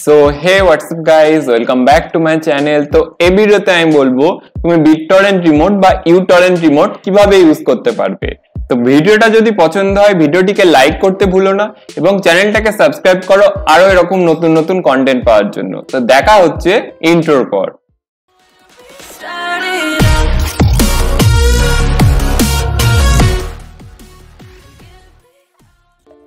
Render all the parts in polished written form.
So hey, what's up guys, welcome back to my channel। তো এই ভিডিওতে আমি বলবো তুমি Bittorrent রিমোট বা Utorrent রিমোট কিভাবে ইউজ করতে পারবে। তো ভিডিওটা যদি পছন্দ হয় ভিডিওটিকে লাইক করতে ভুলো না এবং চ্যানেলটাকে সাবস্ক্রাইব করো আরো এরকম নতুন নতুন কন্টেন্ট পাওয়ার জন্য। তো দেখা হচ্ছে ইন্ট্রোর পর।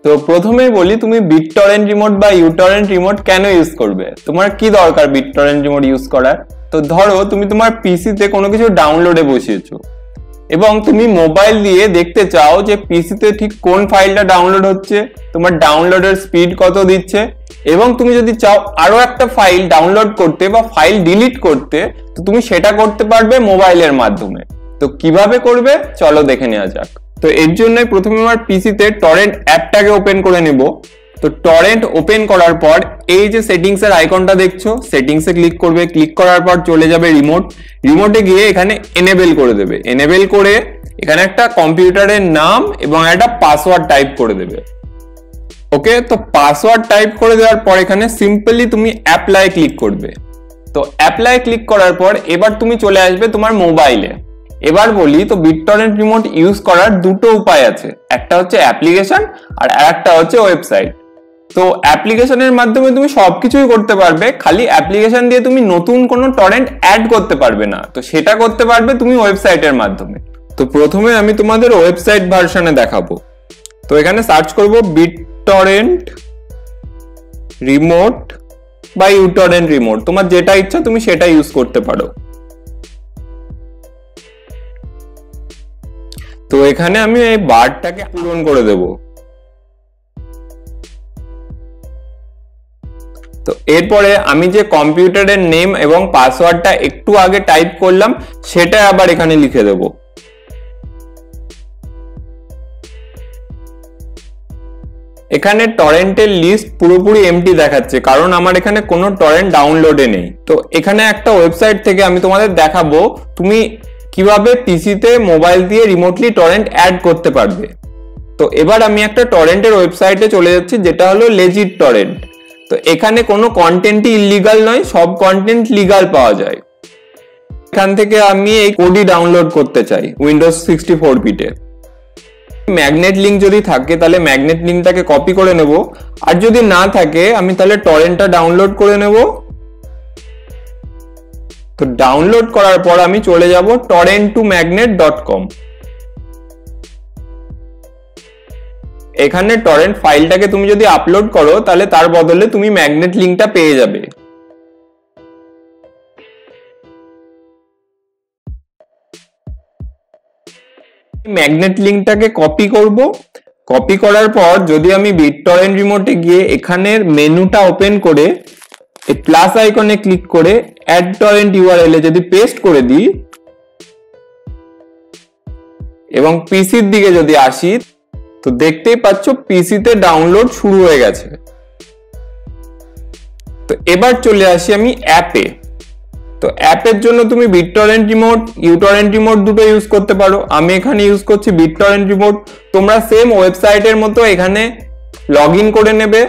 তো প্রথমেই বলি তুমি Bittorrent রিমোট বা Utorrent রিমোট কেন ইউজ করবে, তোমার কি দরকার Bittorrent রিমোট ইউজ করার। তো ধরো তুমি তোমার পিসিতে কোনো কিছু ডাউনলোডে বসিয়েছো এবং তুমি মোবাইল দিয়ে দেখতে চাও যে পিসিতে ঠিক কোন ফাইলটা ডাউনলোড হচ্ছে, তোমার ডাউনলোডের স্পিড কত দিচ্ছে, এবং তুমি যদি চাও আরো একটা ফাইল ডাউনলোড করতে বা ফাইল ডিলিট করতে তো তুমি সেটা করতে পারবে মোবাইলের মাধ্যমে। তো কিভাবে করবে চলো দেখে নেওয়া যাক। তো এর জন্যই প্রথমে আমার পিসিতে টরেন্ট অ্যাপটাকে ওপেন করে নেব। তো টরেন্ট ওপেন করার পর এই যে সেটিংস এর আইকনটা দেখছো, সেটিংসে ক্লিক করবে। ক্লিক করার পর চলে যাবে রিমোটে গিয়ে এখানে এনেবল করে দেবে। এনেবল করে এখানে একটা কম্পিউটারের নাম এবং একটা পাসওয়ার্ড টাইপ করে দেবে। ওকে, তো পাসওয়ার্ড টাইপ করে দেওয়ার পর এখানে সিম্পলি তুমি অ্যাপ্লাই ক্লিক করবে। তো অ্যাপ্লাই ক্লিক করার পর এবার তুমি চলে আসবে তোমার মোবাইলে। এবার বলি তো Bittorrent রিমোট ইউজ করার দুটো উপায় আছে, একটা হচ্ছে অ্যাপ্লিকেশন আর আরেকটা হচ্ছে ওয়েবসাইট। তো অ্যাপ্লিকেশনের মাধ্যমে তুমি সবকিছুই করতে পারবে, খালি অ্যাপ্লিকেশন দিয়ে তুমি নতুন কোনো টরেন্ট অ্যাড করতে পারবে না। তো সেটা করতে পারবে তুমি ওয়েবসাইটের মাধ্যমে। তো প্রথমে আমি তোমাদের ওয়েবসাইট ভার্সনে দেখাবো। তো এখানে সার্চ করব Bittorrent রিমোট বা Utorrent রিমোট, তোমার যেটা ইচ্ছা তুমি সেটা ইউজ করতে পারো। তো এখানে আমি এই বারটাকে পূরণ করে দেব। তো এরপরে আমি যে কম্পিউটারের নেম এবং পাসওয়ার্ডটা একটু আগে টাইপ করলাম সেটা আবার এখানে লিখে দেব। এখানে টরেন্টের লিস্ট পুরোপুরি এমটি দেখাচ্ছে কারণ আমার এখানে কোনো টরেন্ট ডাউনলোডে নেই। তো এখানে একটা ওয়েবসাইট থেকে আমি তোমাদের দেখাবো তুমি কিভাবে পিসিতে মোবাইল দিয়ে রিমোটলি টরেন্ট অ্যাড করতে পারবে। তো এবার আমি একটা টরেন্টের ওয়েবসাইটে চলে যাচ্ছি যেটা হলো লেজিট টরেন্ট। তো এখানে কোনো কন্টেন্টই ইলিগাল নয়, সব কন্টেন্ট লিগাল পাওয়া যায়। এখান থেকে আমি এই কোডই ডাউনলোড করতে চাই উইন্ডোজ 64 বিটে। ম্যাগনেট লিঙ্ক যদি থাকে তাহলে ম্যাগনেট লিঙ্কটাকে কপি করে নেব, আর যদি না থাকে আমি তাহলে টরেন্টটা ডাউনলোড করে নেব। তো ডাউনলোড করার পর আমি চলে যাব torrent2magnet.com। এখানে টরেন্ট ফাইলটাকে তুমি যদি আপলোড করো তাহলে তার বদলে তুমি ম্যাগনেট লিংকটা পেয়ে যাবে। ম্যাগনেট লিংকটাকে কপি করব। কপি করার পর যদি আমি Bittorrent রিমোটে গিয়ে এখানের মেনুটা ওপেন করে এই প্লাস আইকনে ক্লিক করে অ্যাড টরেন্ট ইউআরএল এ যদি পেস্ট করে দিই এবং পিসির দিকে যদি আসি তো দেখতেই পাচ্ছ পিসিতে ডাউনলোড শুরু হয়ে গেছে। তো এবার চলে আসি আমি অ্যাপে। তো অ্যাপের জন্য তুমি Bittorrent রিমোট Utorrent রিমোট দুটো ইউজ করতে পারো। আমি এখানে ইউজ করছি Bittorrent রিমোট। তোমরা সেম ওয়েবসাইটের মতো এখানে লগ ইন করে নেবে।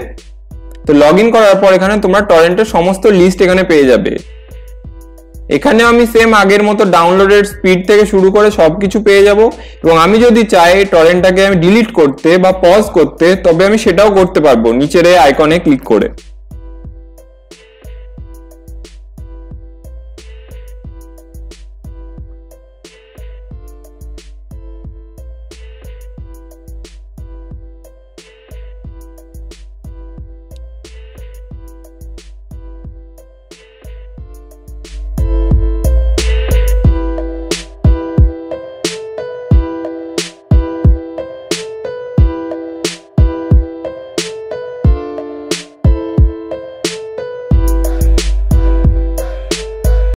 তো লগ ইন করার পর এখানে তোমরা টরেন্টের সমস্ত লিস্ট এখানে পেয়ে যাবে। এখানে আমি সেম আগের মতো ডাউনলোডের স্পিড থেকে শুরু করে সবকিছু পেয়ে যাব, এবং আমি যদি চাই টরেন্টটাকে আমি ডিলিট করতে বা পজ করতে তবে আমি সেটাও করতে পারবো নিচের এই আইকনে ক্লিক করে।